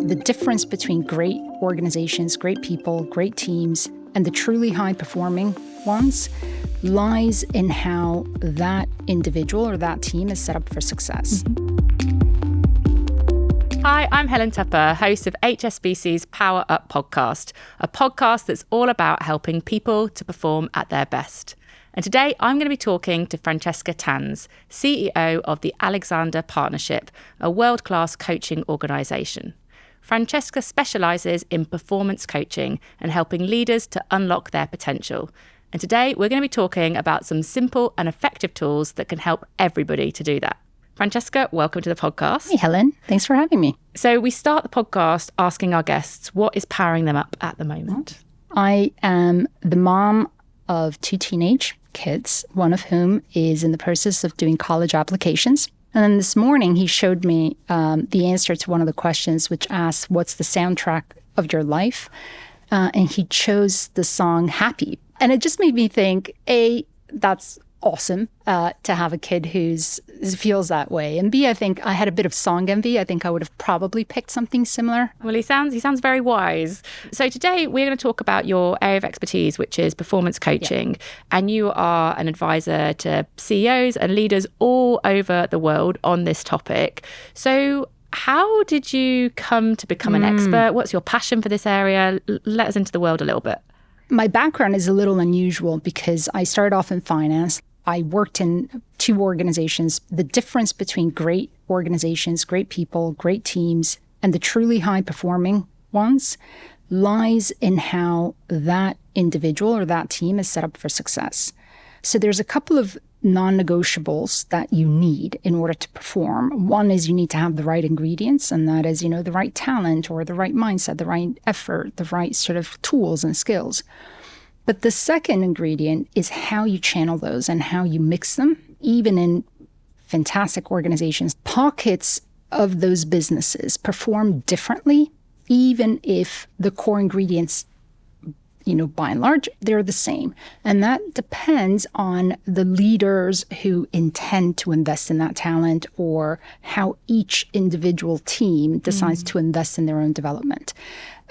The difference between great organizations, great people, great teams, and the truly high-performing ones lies in how that individual or that team is set up for success. Hi, I'm Helen Tupper, host of HSBC's Power Up podcast, a podcast that's all about helping people to perform at their best. And today I'm going to be talking to Francesca Tans, CEO of the Alexander Partnership, a world-class coaching organisation. Francesca specialises in performance coaching and helping leaders to unlock their potential. And today we're going to be talking about some simple and effective tools that can help everybody to do that. Francesca, welcome to the podcast. Hey, Helen. Thanks for having me. So we start the podcast asking our guests what is powering them up at the moment. I am the mom of 2 teenage kids, one of whom is in the process of doing college applications. And then this morning, he showed me the answer to one of the questions, which asks, what's the soundtrack of your life? And he chose the song Happy. And it just made me think, A, that's awesome to have a kid who feels that way. And B, I think I had a bit of song envy. I think I would have probably picked something similar. Well, he sounds very wise. So today we're going to talk about your area of expertise, which is performance coaching. Yeah. And you are an advisor to CEOs and leaders all over the world on this topic. So how did you come to become an expert? What's your passion for this area? Let us into the world a little bit. My background is a little unusual because I started off in finance. I worked in 2 organizations. The difference between great organizations, great people, great teams, and the truly high-performing ones lies in how that individual or that team is set up for success. So there's a couple of non-negotiables that you need in order to perform. One is you need to have the right ingredients, and that is, the right talent or the right mindset, the right effort, the right sort of tools and skills. But the second ingredient is how you channel those and how you mix them. Even in fantastic organizations, pockets of those businesses perform differently, even if the core ingredients, by and large, they're the same. And that depends on the leaders who intend to invest in that talent or how each individual team decides to invest in their own development.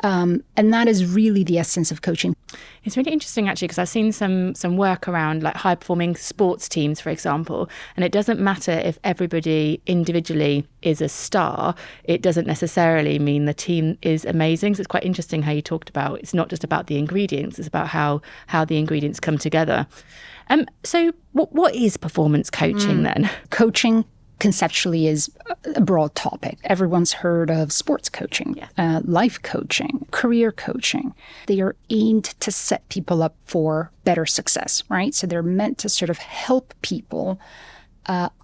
And that is really the essence of coaching. It's really interesting, actually, because I've seen some work around like high-performing sports teams, for example, and it doesn't matter if everybody individually is a star. It doesn't necessarily mean the team is amazing. So it's quite interesting how you talked about it's not just about the ingredients, it's about how the ingredients come together. So what is performance coaching then? Coaching conceptually is a broad topic. Everyone's heard of sports coaching, life coaching, career coaching. They are aimed to set people up for better success, right? So they're meant to sort of help people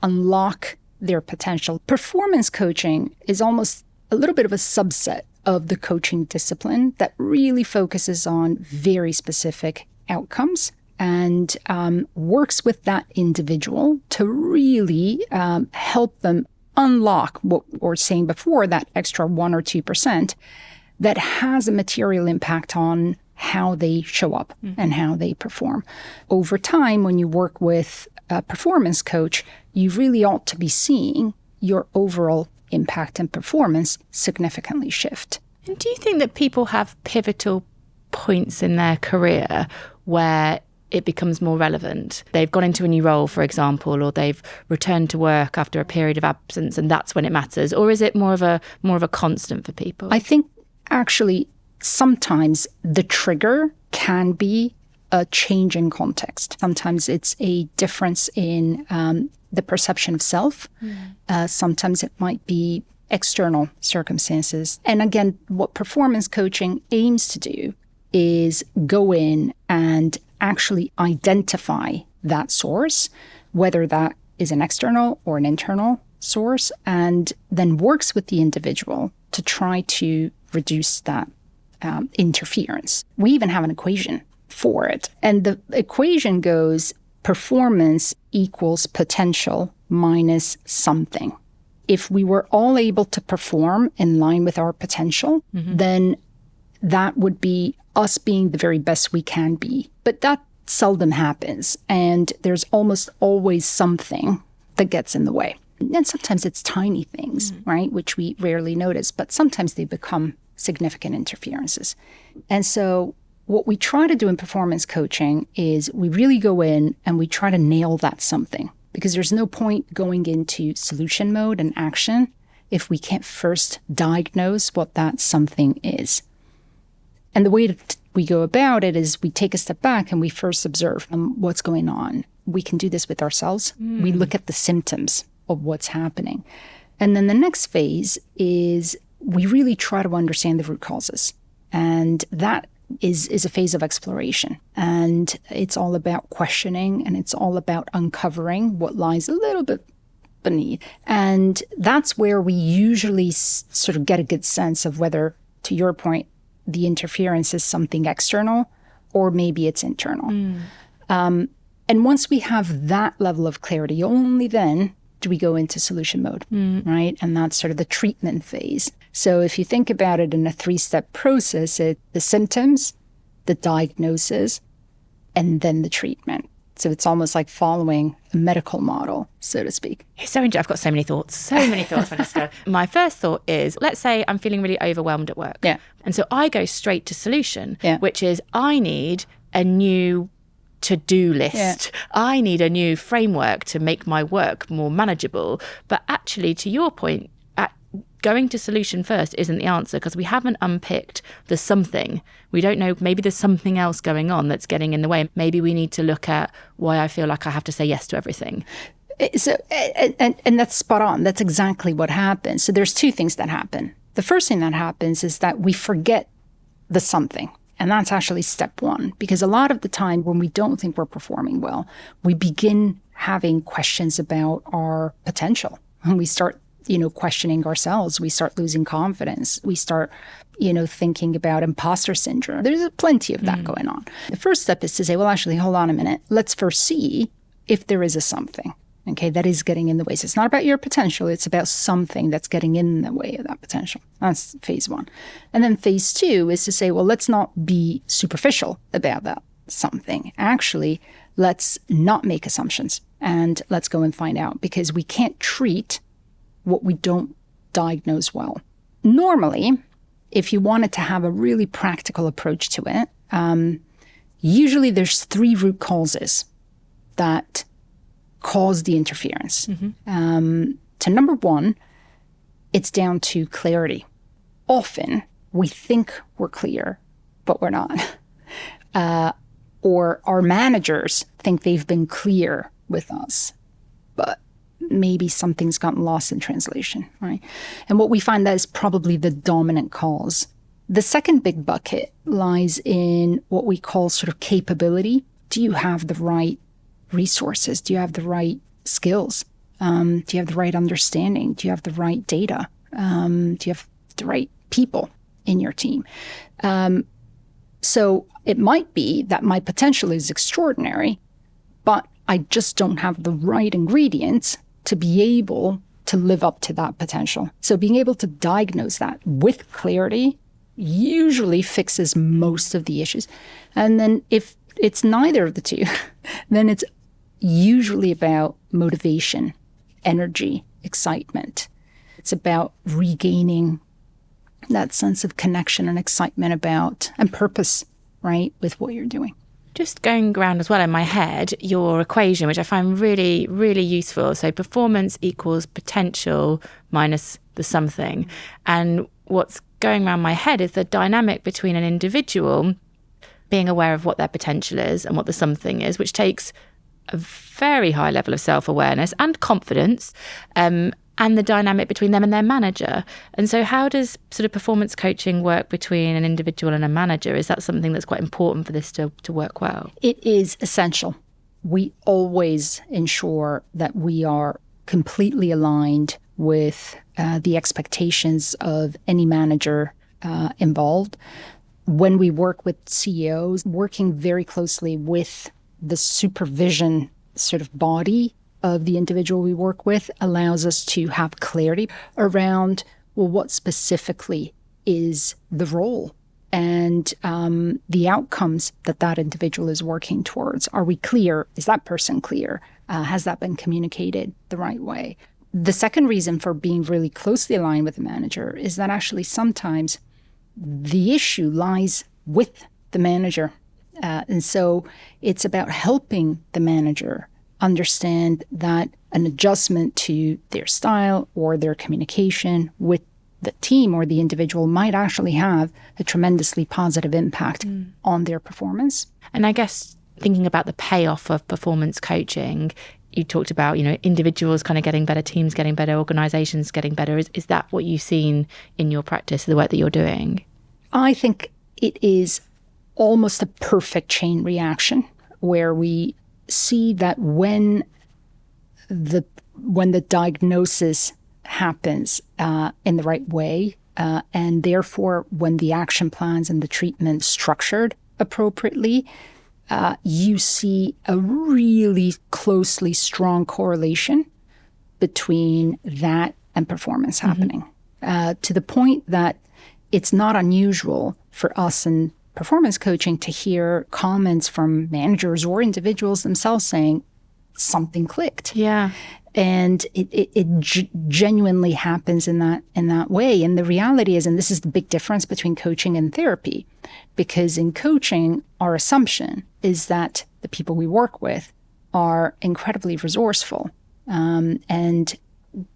unlock their potential. Performance coaching is almost a little bit of a subset of the coaching discipline that really focuses on very specific outcomes and works with that individual to really help them unlock what we were saying before, that extra 1 or 2% that has a material impact on how they show up and how they perform. Over time, when you work with a performance coach, you really ought to be seeing your overall impact and performance significantly shift. And do you think that people have pivotal points in their career where it becomes more relevant? They've gone into a new role, for example, or they've returned to work after a period of absence, and that's when it matters? Or is it more of a constant for people? I think actually sometimes the trigger can be a change in context. Sometimes it's a difference in the perception of self. Sometimes it might be external circumstances. And again, what performance coaching aims to do is go in and actually identify that source, whether that is an external or an internal source, and then works with the individual to try to reduce that interference. We even have an equation for it. And the equation goes performance equals potential minus something. If we were all able to perform in line with our potential, then that would be us being the very best we can be. But that seldom happens. And there's almost always something that gets in the way. And sometimes it's tiny things, right, which we rarely notice, but sometimes they become significant interferences. And so what we try to do in performance coaching is we really go in and we try to nail that something, because there's no point going into solution mode and action if we can't first diagnose what that something is. And the way that we go about it is we take a step back and we first observe what's going on. We can do this with ourselves. We look at the symptoms of what's happening. And then the next phase is we really try to understand the root causes. And that is a phase of exploration. And it's all about questioning, and it's all about uncovering what lies a little bit beneath. And that's where we usually sort of get a good sense of whether, to your point, the interference is something external or maybe it's internal. And once we have that level of clarity, only then do we go into solution mode, right? And that's sort of the treatment phase. So if you think about it in a 3-step process, the symptoms, the diagnosis, and then the treatment. So it's almost like following a medical model, so to speak. It's so interesting. I've got so many thoughts, Francesca. My first thought is, let's say I'm feeling really overwhelmed at work. Yeah. And so I go straight to solution, which is I need a new to-do list. Yeah. I need a new framework to make my work more manageable. But actually, to your point, going to solution first isn't the answer, because we haven't unpicked the something. We don't know, maybe there's something else going on that's getting in the way. Maybe we need to look at why I feel like I have to say yes to everything. So, and that's spot on. That's exactly what happens. So there's 2 things that happen. The first thing that happens is that we forget the something. And that's actually step 1, because a lot of the time when we don't think we're performing well, we begin having questions about our potential. And we start, questioning ourselves. We start losing confidence. We start, thinking about imposter syndrome. There's plenty of that going on. The first step is to say, well, actually, hold on a minute. Let's first see if there is a something, okay, that is getting in the way. So it's not about your potential. It's about something that's getting in the way of that potential. That's phase 1. And then phase 2 is to say, well, let's not be superficial about that something. Actually, let's not make assumptions and let's go and find out, because we can't treat what we don't diagnose well. Normally, if you wanted to have a really practical approach to it, usually there's 3 root causes that cause the interference. To number 1, it's down to clarity. Often we think we're clear, but we're not. Or our managers think they've been clear with us, but maybe something's gotten lost in translation, right? And what we find that is probably the dominant cause. The second big bucket lies in what we call sort of capability. Do you have the right resources? Do you have the right skills? Do you have the right understanding? Do you have the right data? Do you have the right people in your team? So it might be that my potential is extraordinary, but I just don't have the right ingredients to be able to live up to that potential. So being able to diagnose that with clarity usually fixes most of the issues. And then if it's neither of the 2, then it's usually about motivation, energy, excitement. It's about regaining that sense of connection and excitement about and purpose, right, with what you're doing. Just going around as well in my head, your equation, which I find really, really useful. So performance equals potential minus the something. And what's going around my head is the dynamic between an individual being aware of what their potential is and what the something is, which takes a very high level of self-awareness and confidence, and the dynamic between them and their manager. And so how does sort of performance coaching work between an individual and a manager? Is that something that's quite important for this to work well? It is essential. We always ensure that we are completely aligned with the expectations of any manager involved. When we work with CEOs, working very closely with the supervision sort of body of the individual we work with allows us to have clarity around, well, what specifically is the role and the outcomes that individual is working towards. Are we clear? Is that person clear? Has that been communicated the right way? The second reason for being really closely aligned with the manager is that actually sometimes the issue lies with the manager. And so it's about helping the manager understand that an adjustment to their style or their communication with the team or the individual might actually have a tremendously positive impact on their performance. And I guess thinking about the payoff of performance coaching, you talked about, individuals kind of getting better, teams getting better, organizations getting better. Is that what you've seen in your practice, the work that you're doing? I think it is almost a perfect chain reaction where we see that when the diagnosis happens in the right way, and therefore when the action plans and the treatment structured appropriately, you see a really closely strong correlation between that and performance happening, to the point that it's not unusual for us in performance coaching to hear comments from managers or individuals themselves saying something clicked. Yeah. And it genuinely happens in that way. And the reality is, and this is the big difference between coaching and therapy, because in coaching, our assumption is that the people we work with are incredibly resourceful. And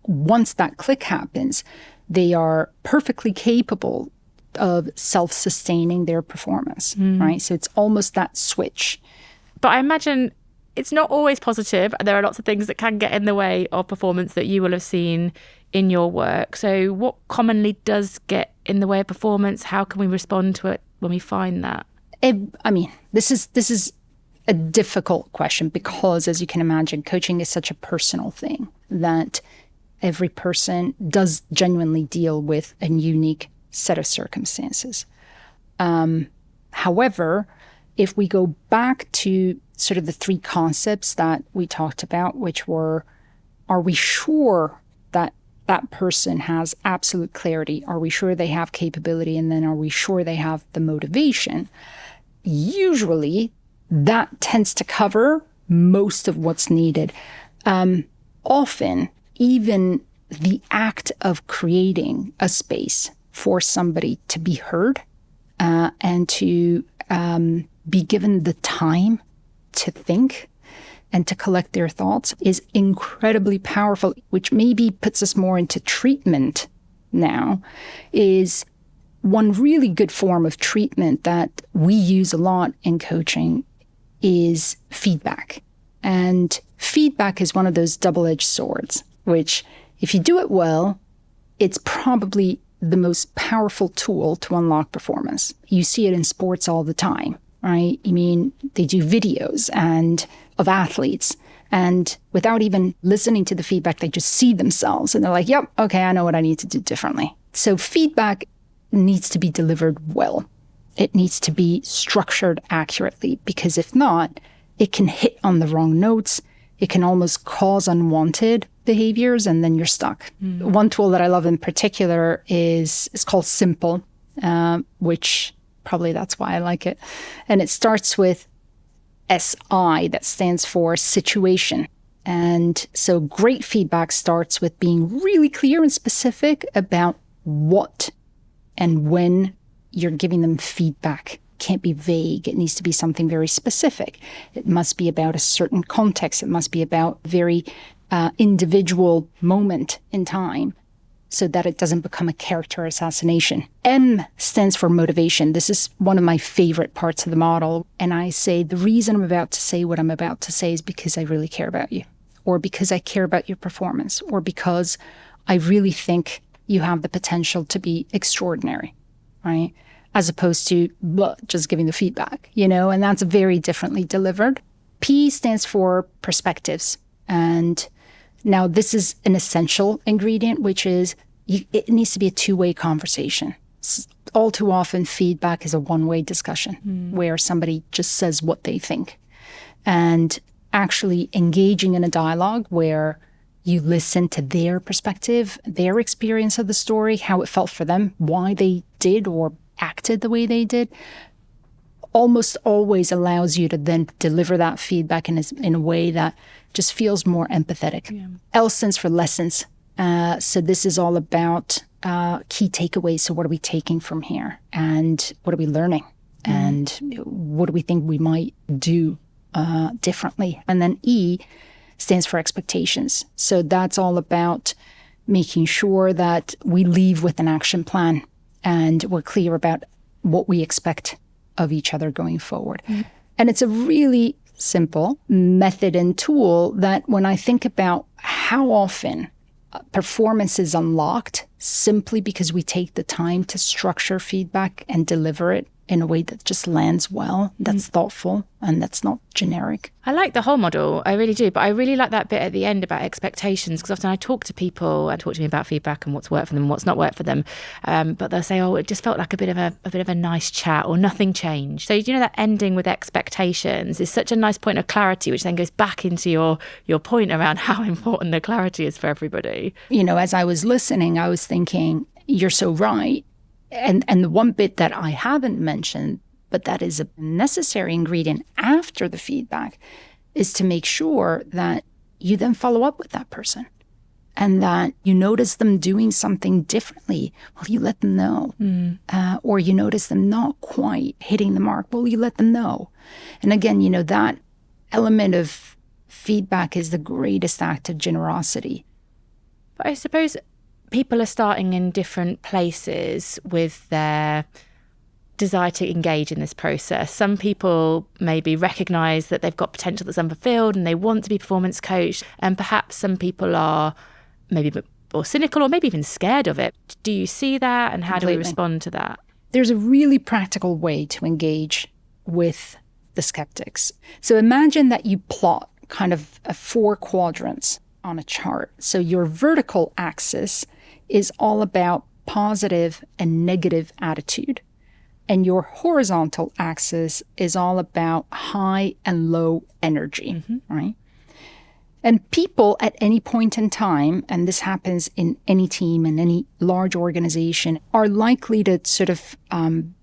once that click happens, they are perfectly capable of self-sustaining their performance, right? So it's almost that switch. But I imagine it's not always positive. There are lots of things that can get in the way of performance that you will have seen in your work. So what commonly does get in the way of performance? How can we respond to it when we find that? This is a difficult question because, as you can imagine, coaching is such a personal thing that every person does genuinely deal with a unique set of circumstances. However, if we go back to sort of the three concepts that we talked about, which were, are we sure that that person has absolute clarity? Are we sure they have capability? And then are we sure they have the motivation? Usually that tends to cover most of what's needed. Often, even the act of creating a space for somebody to be heard and to be given the time to think and to collect their thoughts is incredibly powerful, which maybe puts us more into treatment now. Is one really good form of treatment that we use a lot in coaching is feedback. And feedback is one of those double-edged swords, which if you do it well, it's probably the most powerful tool to unlock performance. You see it in sports all the time, right? They do videos of athletes, and without even listening to the feedback, they just see themselves and they're like, yep, okay, I know what I need to do differently. So feedback needs to be delivered well. It needs to be structured accurately, because if not, it can hit on the wrong notes. It can almost cause unwanted behaviors, and then you're stuck. One tool that I love in particular is called Simple, which probably that's why I like it. And it starts with SI, that stands for situation. And so great feedback starts with being really clear and specific about what and when you're giving them feedback. It can't be vague. It needs to be something very specific. It must be about a certain context. It must be about very individual moment in time, so that it doesn't become a character assassination. M stands for motivation. This is one of my favorite parts of the model. And I say, the reason I'm about to say what I'm about to say is because I really care about you, or because I care about your performance, or because I really think you have the potential to be extraordinary, right? As opposed to just giving the feedback, and that's very differently delivered. P stands for perspectives. And now this is an essential ingredient, which is it needs to be a two-way conversation. All too often, feedback is a one-way discussion where somebody just says what they think. And actually engaging in a dialogue where you listen to their perspective, their experience of the story, how it felt for them, why they did or acted the way they did. almost always allows you to then deliver that feedback in a way that just feels more empathetic. Yeah. L stands for lessons. So this is all about key takeaways. So what are we taking from here? And what are we learning? And what do we think we might do differently? And then E stands for expectations. So that's all about making sure that we leave with an action plan and we're clear about what we expect of each other going forward. And it's a really simple method and tool that when I think about how often performance is unlocked simply because we take the time to structure feedback and deliver it in a way that just lands well, that's thoughtful, and that's not generic. I like the whole model, I really do, but I really like that bit at the end about expectations, because often I talk to people and talk to me about feedback and what's worked for them and what's not worked for them, but they'll say, oh, it just felt like a bit of a nice chat, or nothing changed. So you know, that ending with expectations is such a nice point of clarity, which then goes back into your point around how important the clarity is for everybody. You know, as I was listening, I was thinking, you're so right. And the one bit that I haven't mentioned, but that is a necessary ingredient after the feedback, is to make sure that you then follow up with that person and that you notice them doing something differently. Well, you let them know. Or you notice them not quite hitting the mark. Well, you let them know. And again, you know, that element of feedback is the greatest act of generosity. But I suppose people are starting in different places with their desire to engage in this process. Some people maybe recognise that they've got potential that's unfulfilled and they want to be performance coached, and perhaps some people are maybe a bit more cynical or maybe even scared of it. Do you see that, and how do we respond to that? There's a really practical way to engage with the skeptics. So imagine that you plot kind of 4 quadrants on a chart. So your vertical axis is all about positive and negative attitude. And your horizontal axis is all about high and low energy, right? And people at any point in time, and this happens in any team and any large organization, are likely to sort of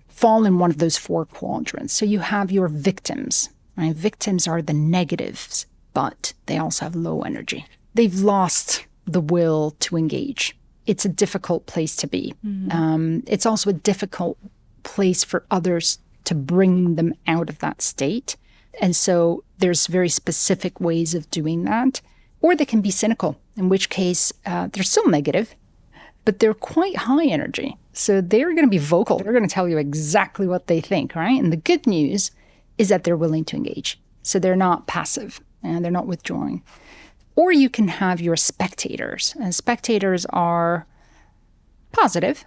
fall in one of those 4 quadrants. So you have your victims, right? Victims are the negatives, but they also have low energy. They've lost the will to engage. It's a difficult place to be. It's also a difficult place for others to bring them out of that state. And so there's very specific ways of doing that. Or they can be cynical, in which case they're still negative, but they're quite high energy. So they're going to be vocal. They're going to tell you exactly what they think, right? And the good news is that they're willing to engage. So they're not passive and they're not withdrawing. Or you can have your spectators. And spectators are positive.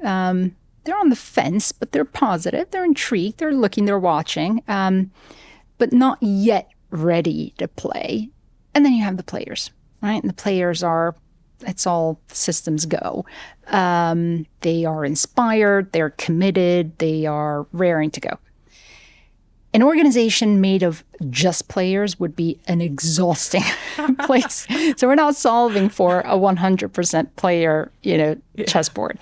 They're on the fence, but they're positive. They're intrigued. They're looking, they're watching, but not yet ready to play. And then you have the players, right? And the players are, it's all systems go. They are inspired. They're committed. They are raring to go. An organization made of just players would be an exhausting place. So we're not solving for a 100% player, chessboard.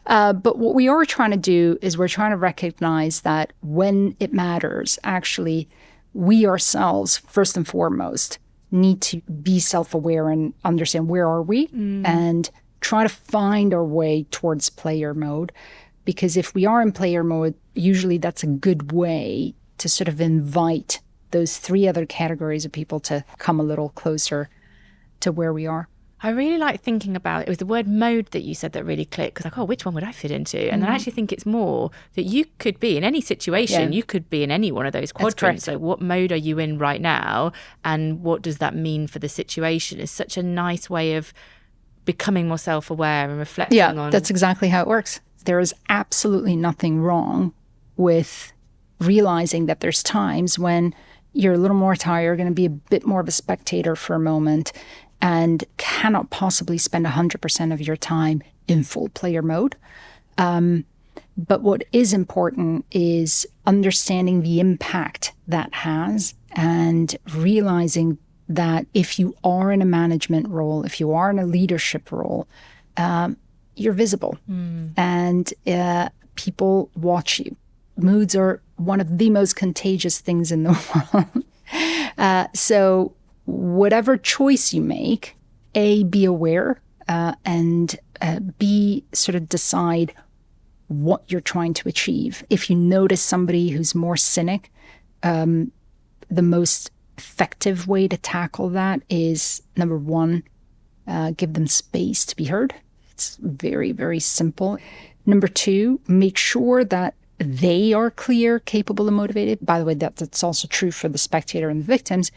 But what we are trying to do is we're trying to recognize that when it matters, actually, we ourselves, first and foremost, need to be self-aware and understand where are we and try to find our way towards player mode. Because if we are in player mode, usually that's a good way to sort of invite those 3 other categories of people to come a little closer to where we are. I really like thinking about it. It was the word mode that you said that really clicked, because which one would I fit into? And I actually think it's more that you could be in any situation, you could be in any one of those quadrants. So what mode are you in right now? And what does that mean for the situation? It's such a nice way of becoming more self-aware and reflecting on. Yeah, that's exactly how it works. There is absolutely nothing wrong with realizing that there's times when you're a little more tired, going to be a bit more of a spectator for a moment, and cannot possibly spend 100% of your time in full player mode. But what is important is understanding the impact that has and realizing that if you are in a management role, if you are in a leadership role, you're visible and people watch you. Moods are one of the most contagious things in the world. So whatever choice you make, A, be aware, and B, sort of decide what you're trying to achieve. If you notice somebody who's more cynic, the most effective way to tackle that is, number one, give them space to be heard. It's very, very simple. Number two, make sure that they are clear, capable, and motivated. By the way, that's also true for the spectator and the victims.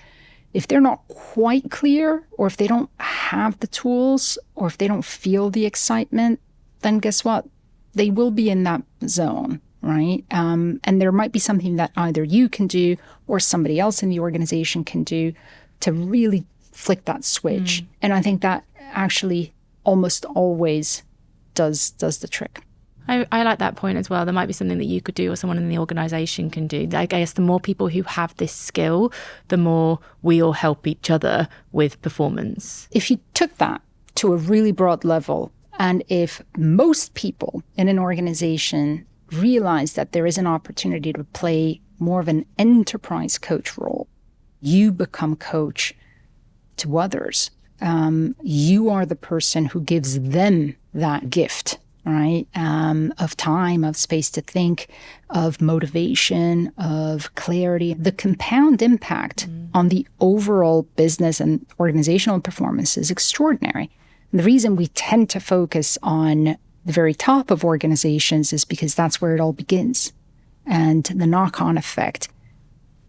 If they're not quite clear, or if they don't have the tools, or if they don't feel the excitement, then guess what? They will be in that zone, right? And there might be something that either you can do or somebody else in the organization can do to really flick that switch. And I think that actually almost always does the trick. I like that point as well. There might be something that you could do or someone in the organisation can do. I guess the more people who have this skill, the more we all help each other with performance. If you took that to a really broad level, and if most people in an organisation realize that there is an opportunity to play more of an enterprise coach role, you become coach to others. You are the person who gives them that gift, right? Of time, of space to think, of motivation, of clarity. The compound impact on the overall business and organizational performance is extraordinary. And the reason we tend to focus on the very top of organizations is because that's where it all begins. And the knock-on effect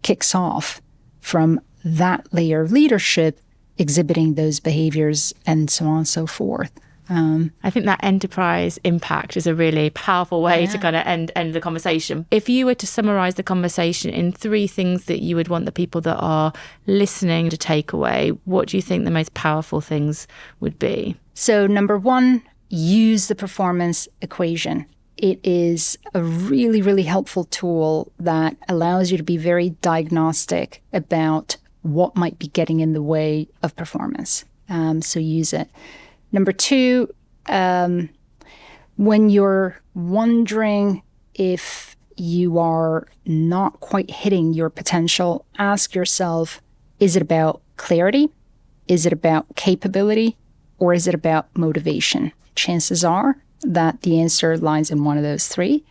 kicks off from that layer of leadership exhibiting those behaviors and so on and so forth. I think that enterprise impact is a really powerful way to kind of end the conversation. If you were to summarize the conversation in 3 things that you would want the people that are listening to take away, what do you think the most powerful things would be? So number 1, use the performance equation. It is a really, really helpful tool that allows you to be very diagnostic about what might be getting in the way of performance. So use it. Number 2, when you're wondering if you are not quite hitting your potential, ask yourself, is it about clarity? Is it about capability? Or is it about motivation? Chances are that the answer lies in one of those 3.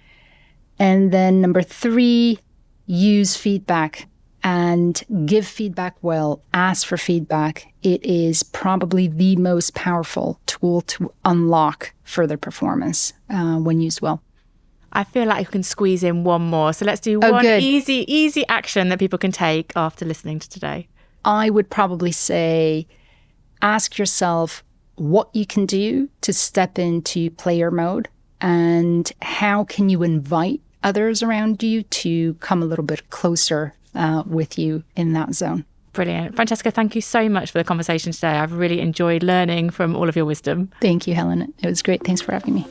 And then number 3, use feedback. And give feedback well, ask for feedback. It is probably the most powerful tool to unlock further performance when used well. I feel like I can squeeze in one more. So let's do one good. easy action that people can take after listening to today. I would probably say, ask yourself what you can do to step into player mode and how can you invite others around you to come a little bit closer with you in that zone. Brilliant. Francesca, thank you so much for the conversation today. I've really enjoyed learning from all of your wisdom. Thank you, Helen. It was great. Thanks for having me.